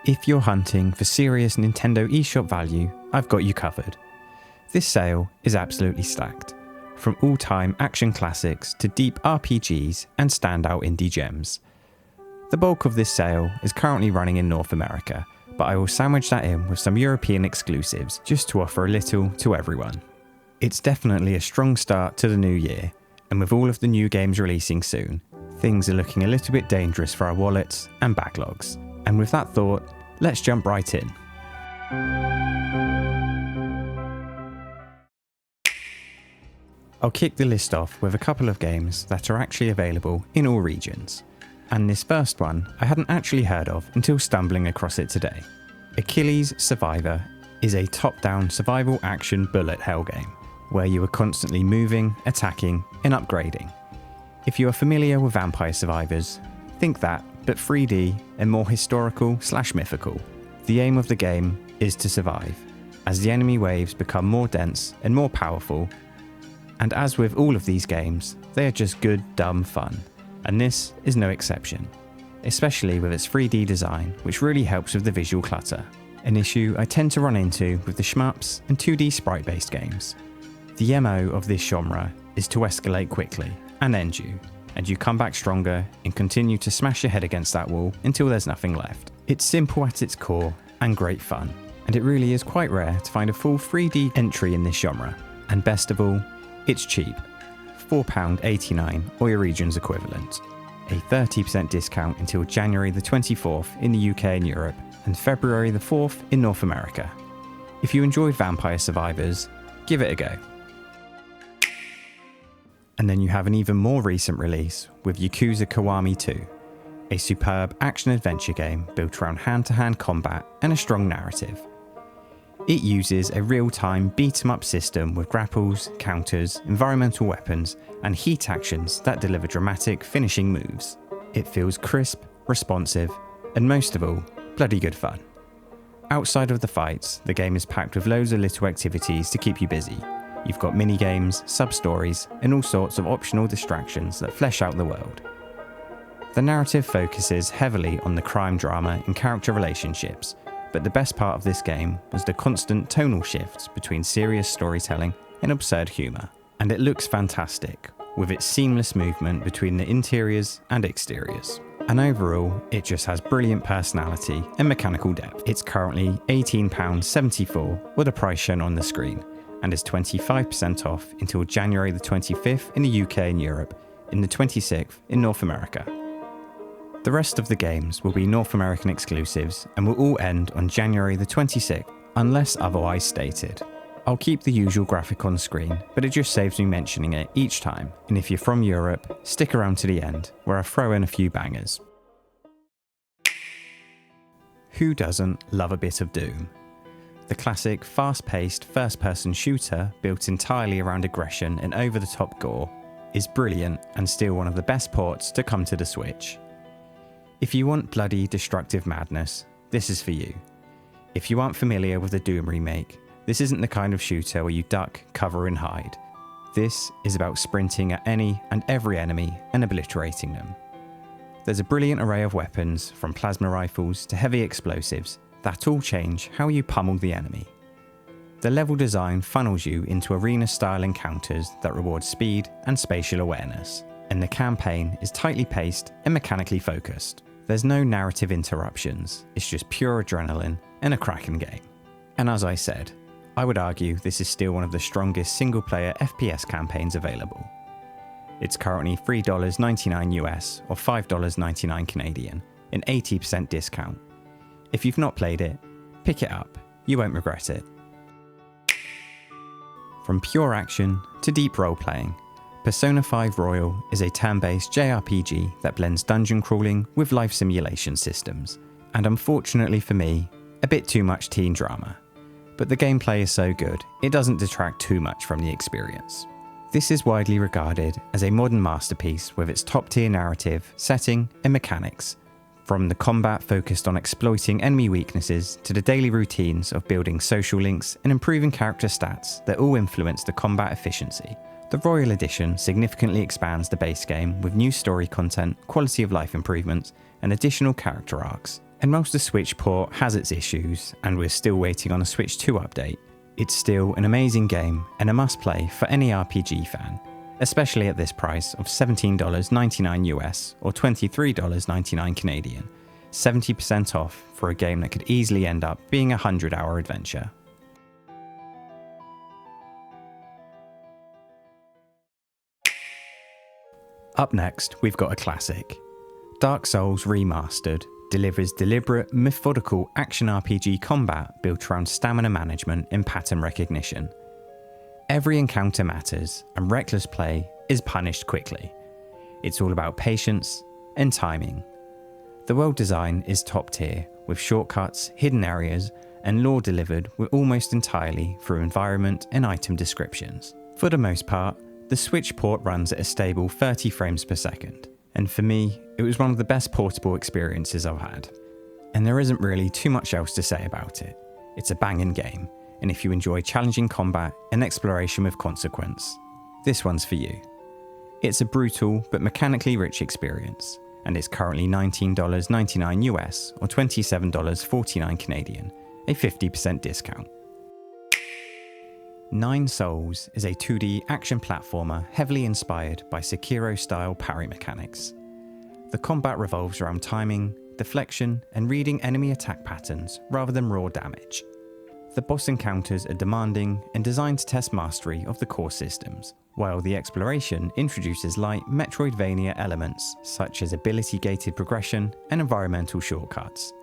If you're hunting for serious Nintendo eShop value, I've got you covered. This sale is absolutely stacked, from all-time action classics to deep RPGs and standout indie gems. The bulk of this sale is currently running in North America, but I will sandwich that in with some European exclusives just to offer a little to everyone. It's definitely a strong start to the new year, and with all of the new games releasing soon, things are looking a little bit dangerous for our wallets and backlogs. And with that thought, let's jump right in. I'll kick the list off with a couple of games that are actually available in all regions. And this first one I hadn't actually heard of until stumbling across it today. Achilles Survivor is a top-down survival action bullet hell game, where you are constantly moving, attacking, and upgrading. If you are familiar with Vampire Survivors, think that, but 3D and more historical/mythical. The aim of the game is to survive, as the enemy waves become more dense and more powerful, and as with all of these games, they are just good, dumb fun, and this is no exception, especially with its 3D design, which really helps with the visual clutter, an issue I tend to run into with the shmups and 2D sprite-based games. The MO of this genre is to escalate quickly and end you, and you come back stronger and continue to smash your head against that wall until there's nothing left. It's simple at its core and great fun, and it really is quite rare to find a full 3D entry in this genre, and best of all, it's cheap, £4.89 or your region's equivalent. A 30% discount until January the 24th in the UK and Europe, and February the 4th in North America. If you enjoyed Vampire Survivors, give it a go. And then you have an even more recent release with Yakuza Kiwami 2, a superb action-adventure game built around hand-to-hand combat and a strong narrative. It uses a real-time beat-em-up system with grapples, counters, environmental weapons, and heat actions that deliver dramatic finishing moves. It feels crisp, responsive, and most of all, bloody good fun. Outside of the fights, the game is packed with loads of little activities to keep you busy. You've got mini-games, sub-stories, and all sorts of optional distractions that flesh out the world. The narrative focuses heavily on the crime drama and character relationships, but the best part of this game was the constant tonal shifts between serious storytelling and absurd humour. And it looks fantastic, with its seamless movement between the interiors and exteriors. And overall, it just has brilliant personality and mechanical depth. It's currently £18.74 with a price shown on the screen, and is 25% off until January the 25th in the UK and Europe, in the 26th in North America. The rest of the games will be North American exclusives and will all end on January the 26th, unless otherwise stated. I'll keep the usual graphic on screen, but it just saves me mentioning it each time, and if you're from Europe, stick around to the end, where I throw in a few bangers. Who doesn't love a bit of Doom? The classic fast-paced first-person shooter built entirely around aggression and over-the-top gore is brilliant and still one of the best ports to come to the Switch. If you want bloody destructive madness, this is for you. If you aren't familiar with the Doom remake, this isn't the kind of shooter where you duck, cover and hide. This is about sprinting at any and every enemy and obliterating them. There's a brilliant array of weapons, from plasma rifles to heavy explosives, that all change how you pummel the enemy. The level design funnels you into arena-style encounters that reward speed and spatial awareness, and the campaign is tightly paced and mechanically focused. There's no narrative interruptions, it's just pure adrenaline and a cracking game. And as I said, I would argue this is still one of the strongest single-player FPS campaigns available. It's currently $3.99 US or $5.99 Canadian, an 80% discount. If you've not played it, pick it up, you won't regret it. From pure action to deep role-playing, Persona 5 Royal is a turn-based JRPG that blends dungeon crawling with life simulation systems, and unfortunately for me, a bit too much teen drama. But the gameplay is so good, it doesn't detract too much from the experience. This is widely regarded as a modern masterpiece with its top-tier narrative, setting, and mechanics, from the combat focused on exploiting enemy weaknesses to the daily routines of building social links and improving character stats that all influence the combat efficiency. The Royal Edition significantly expands the base game with new story content, quality of life improvements, and additional character arcs, And whilst the Switch port has its issues, and we're still waiting on a Switch 2 update, it's still an amazing game and a must-play for any RPG fan, especially at this price of $17.99 US or $23.99 Canadian, 70% off for a game that could easily end up being a 100-hour adventure. Up next, we've got a classic. Dark Souls Remastered delivers deliberate, methodical action RPG combat built around stamina management and pattern recognition. Every encounter matters, and reckless play is punished quickly. It's all about patience and timing. The world design is top tier, with shortcuts, hidden areas, and lore delivered almost entirely through environment and item descriptions. For the most part, the Switch port runs at a stable 30 frames per second, and for me, it was one of the best portable experiences I've had. And there isn't really too much else to say about it. It's a banging game, and if you enjoy challenging combat and exploration with consequence, this one's for you. It's a brutal but mechanically rich experience, and it's currently $19.99 US or $27.49 Canadian, a 50% discount. Nine Souls is a 2D action platformer heavily inspired by Sekiro-style parry mechanics. The combat revolves around timing, deflection, and reading enemy attack patterns rather than raw damage. The boss encounters are demanding and designed to test mastery of the core systems, while the exploration introduces light Metroidvania elements such as ability-gated progression and environmental shortcuts.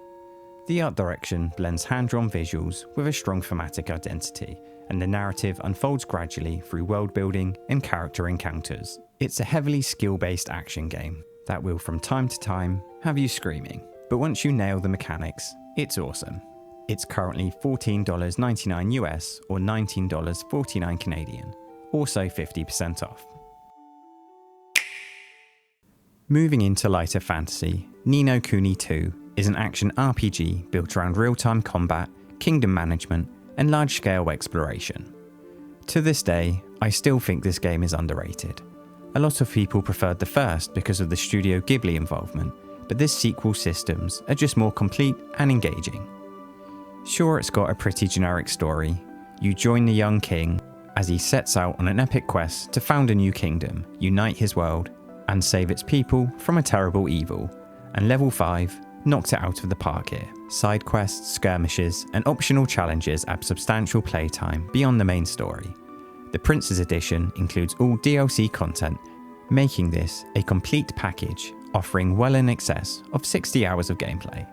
The art direction blends hand-drawn visuals with a strong thematic identity, and the narrative unfolds gradually through world-building and character encounters. It's a heavily skill-based action game that will from time to time have you screaming, but once you nail the mechanics, it's awesome. It's currently $14.99 US or $19.49 Canadian, also 50% off. Moving into lighter fantasy, No Kuni 2 is an action RPG built around real-time combat, kingdom management, and large-scale exploration. To this day, I still think this game is underrated. A lot of people preferred the first because of the Studio Ghibli involvement, but this sequel's systems are just more complete and engaging. Sure, it's got a pretty generic story. You join the young king as he sets out on an epic quest to found a new kingdom, unite his world, and save its people from a terrible evil. And level 5 knocked it out of the park here. Side quests, skirmishes, and optional challenges add substantial playtime beyond the main story. The Prince's Edition includes all DLC content, making this a complete package offering well in excess of 60 hours of gameplay.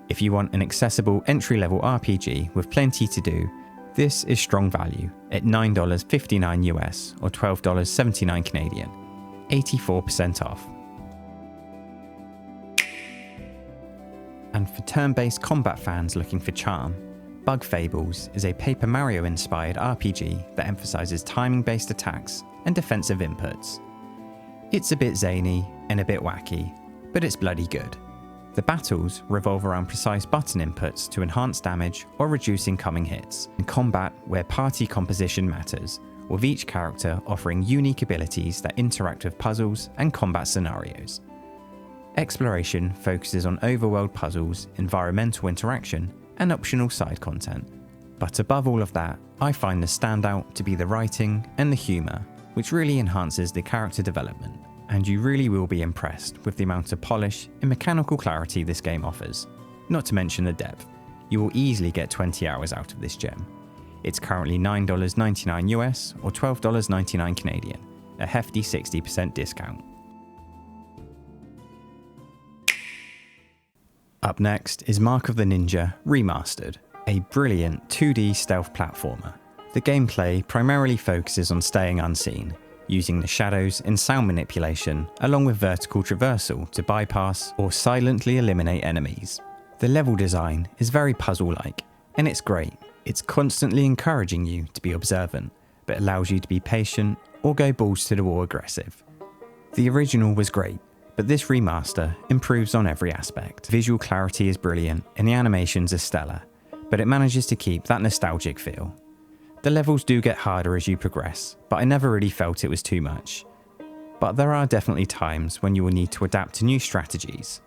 If you want an accessible entry-level RPG with plenty to do, this is strong value at $9.59 US or $12.79 Canadian, 84% off. And for turn-based combat fans looking for charm, Fables is a Paper Mario-inspired RPG that emphasizes timing-based attacks and defensive inputs. It's a bit zany and a bit wacky, but it's bloody good. The battles revolve around precise button inputs to enhance damage or reduce incoming hits, and combat where party composition matters, with each character offering unique abilities that interact with puzzles and combat scenarios. Exploration focuses on overworld puzzles, environmental interaction, and optional side content. But above all of that, I find the standout to be the writing and the humour, which really enhances the character development, and you really will be impressed with the amount of polish and mechanical clarity this game offers. Not to mention the depth. You will easily get 20 hours out of this gem. It's currently $9.99 US or $12.99 Canadian, a hefty 60% discount. Up next is Mark of the Ninja Remastered, a brilliant 2D stealth platformer. The gameplay primarily focuses on staying unseen, using the shadows and sound manipulation along with vertical traversal to bypass or silently eliminate enemies. The level design is very puzzle-like, and it's great. It's constantly encouraging you to be observant, but allows you to be patient or go balls to the wall aggressive. The original was great, but this remaster improves on every aspect. Visual clarity is brilliant and the animations are stellar, but it manages to keep that nostalgic feel. The levels do get harder as you progress, but I never really felt it was too much. But there are definitely times when you will need to adapt to new strategies.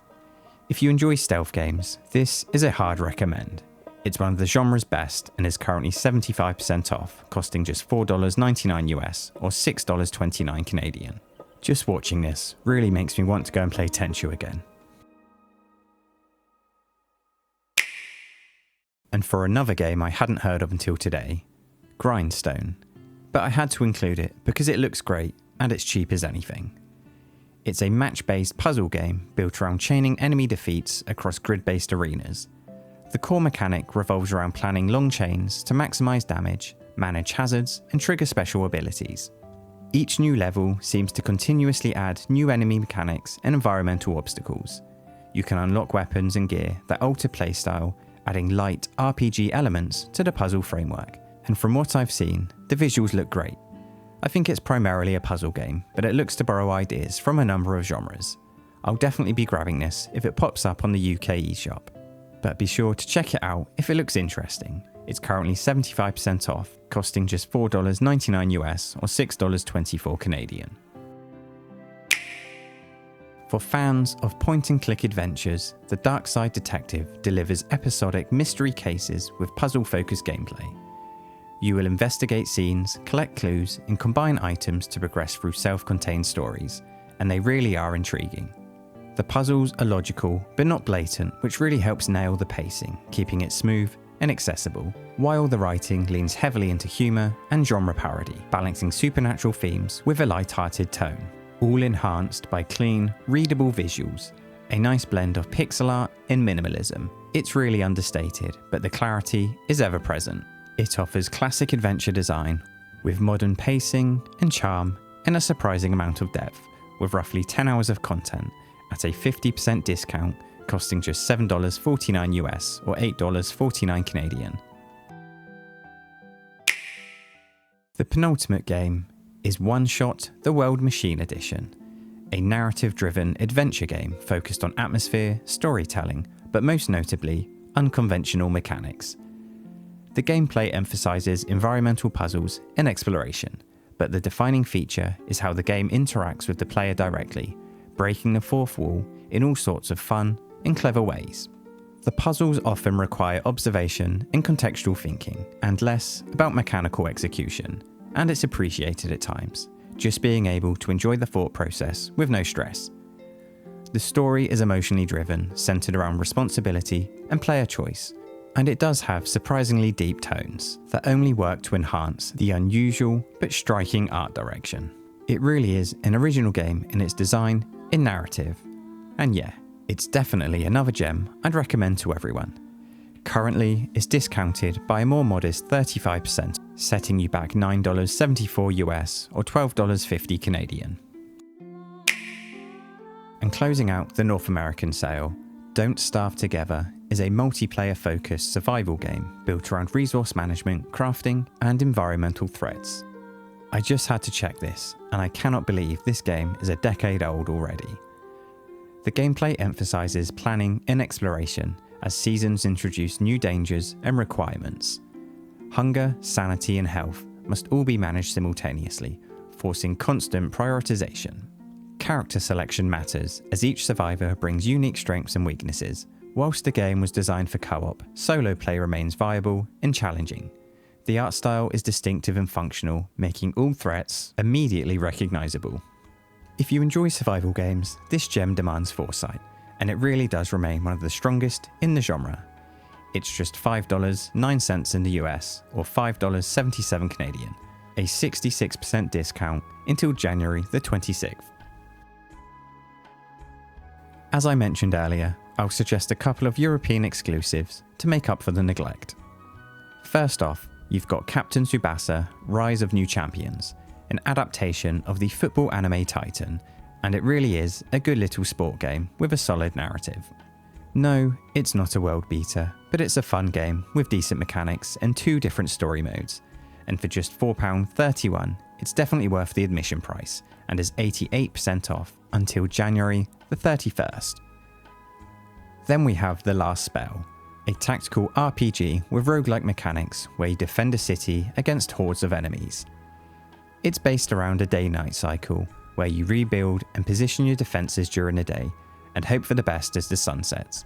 If you enjoy stealth games, this is a hard recommend. It's one of the genre's best and is currently 75% off, costing just $4.99 US or $6.29 Canadian. Just watching this really makes me want to go and play Tenchu again. And for another game I hadn't heard of until today, Grindstone. But I had to include it because it looks great and it's cheap as anything. It's a match-based puzzle game built around chaining enemy defeats across grid-based arenas. The core mechanic revolves around planning long chains to maximise damage, manage hazards, and trigger special abilities. Each new level seems to continuously add new enemy mechanics and environmental obstacles. You can unlock weapons and gear that alter playstyle, adding light RPG elements to the puzzle framework. And from what I've seen, the visuals look great. I think it's primarily a puzzle game, but it looks to borrow ideas from a number of genres. I'll definitely be grabbing this if it pops up on the UK eShop. But be sure to check it out if it looks interesting. It's currently 75% off, costing just $4.99 US or $6.24 Canadian. For fans of point-and-click adventures, the Darkside Detective delivers episodic mystery cases with puzzle-focused gameplay. You will investigate scenes, collect clues, and combine items to progress through self-contained stories, and they really are intriguing. The puzzles are logical, but not blatant, which really helps nail the pacing, keeping it smooth and accessible, while the writing leans heavily into humour and genre parody, balancing supernatural themes with a light-hearted tone, all enhanced by clean, readable visuals, a nice blend of pixel art and minimalism. It's really understated, but the clarity is ever present. It offers classic adventure design, with modern pacing and charm, and a surprising amount of depth, with roughly 10 hours of content, at a 50% discount, costing just $7.49 US or $8.49 Canadian. The penultimate game is OneShot The World Machine Edition, a narrative-driven adventure game focused on atmosphere, storytelling, but most notably, unconventional mechanics. The gameplay emphasizes environmental puzzles and exploration, but the defining feature is how the game interacts with the player directly, breaking the fourth wall in all sorts of fun and clever ways. The puzzles often require observation and contextual thinking, and less about mechanical execution, and it's appreciated at times, just being able to enjoy the thought process with no stress. The story is emotionally driven, centered around responsibility and player choice, and it does have surprisingly deep tones that only work to enhance the unusual but striking art direction. It really is an original game in its design and narrative, and yeah, it's definitely another gem I'd recommend to everyone. Currently, it's discounted by a more modest 35%, setting you back $9.74 US or $12.50 Canadian. And closing out the North American sale, Don't Starve Together is a multiplayer-focused survival game built around resource management, crafting, and environmental threats. I just had to check this, and I cannot believe this game is a decade old already. The gameplay emphasizes planning and exploration as seasons introduce new dangers and requirements. Hunger, sanity, and health must all be managed simultaneously, forcing constant prioritization. Character selection matters as each survivor brings unique strengths and weaknesses. Whilst the game was designed for co-op, solo play remains viable and challenging. The art style is distinctive and functional, making all threats immediately recognizable. If you enjoy survival games, this gem demands foresight, and it really does remain one of the strongest in the genre. It's just $5.09 in the US or $5.77 Canadian, a 66% discount until January the 26th. As I mentioned earlier, I'll suggest a couple of European exclusives to make up for the neglect. First off, you've got Captain Tsubasa Rise of New Champions, an adaptation of the football anime Titan, and it really is a good little sport game with a solid narrative. No, it's not a world beater, but it's a fun game with decent mechanics and 2 different story modes, and for just £4.31, it's definitely worth the admission price, and is 88% off until January the 31st. Then we have The Last Spell, a tactical RPG with roguelike mechanics where you defend a city against hordes of enemies. It's based around a day-night cycle, where you rebuild and position your defences during the day, and hope for the best as the sun sets.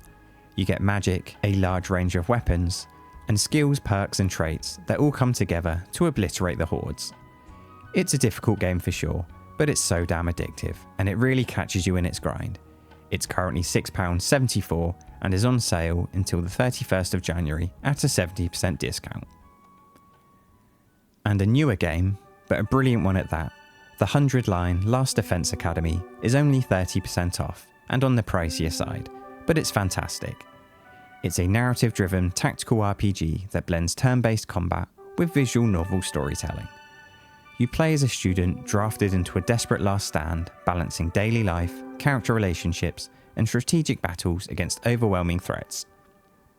You get magic, a large range of weapons, and skills, perks and traits that all come together to obliterate the hordes. It's a difficult game for sure, but it's so damn addictive, and it really catches you in its grind. It's currently £6.74 and is on sale until the 31st of January at a 70% discount. And a newer game, but a brilliant one at that, the 100-line Last Defense Academy is only 30% off and on the pricier side, but it's fantastic. It's a narrative-driven tactical RPG that blends turn-based combat with visual novel storytelling. You play as a student drafted into a desperate last stand, balancing daily life, character relationships, and strategic battles against overwhelming threats.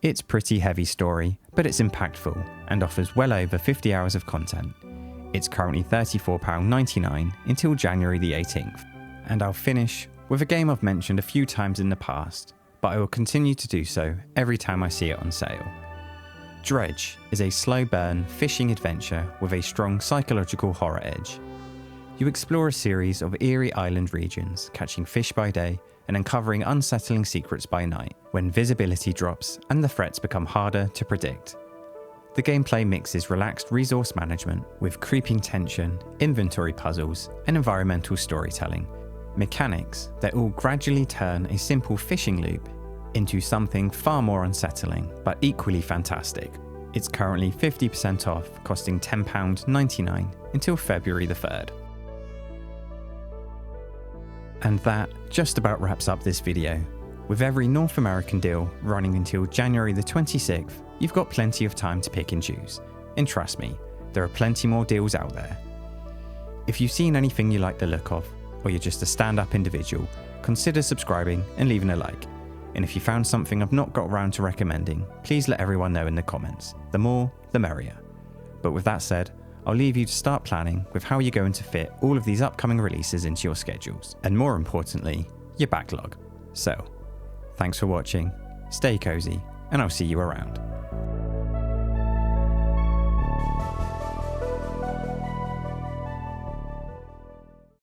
It's pretty heavy story, but it's impactful and offers well over 50 hours of content. It's currently £34.99 until January the 18th. And I'll finish with a game I've mentioned a few times in the past, but I will continue to do so every time I see it on sale. Dredge is a slow burn fishing adventure with a strong psychological horror edge. You explore a series of eerie island regions, catching fish by day and uncovering unsettling secrets by night, when visibility drops and the threats become harder to predict. The gameplay mixes relaxed resource management with creeping tension, inventory puzzles, and environmental storytelling, mechanics that all gradually turn a simple fishing loop into something far more unsettling, but equally fantastic. It's currently 50% off, costing £10.99 until February the 3rd. And that just about wraps up this video. With every North American deal running until January the 26th, you've got plenty of time to pick and choose. And trust me, there are plenty more deals out there. If you've seen anything you like the look of, or you're just a stand-up individual, consider subscribing and leaving a like. And if you found something I've not got around to recommending, please let everyone know in the comments. The more, the merrier. But with that said, I'll leave you to start planning with how you're going to fit all of these upcoming releases into your schedules, and more importantly, your backlog. So, thanks for watching, stay cozy, and I'll see you around.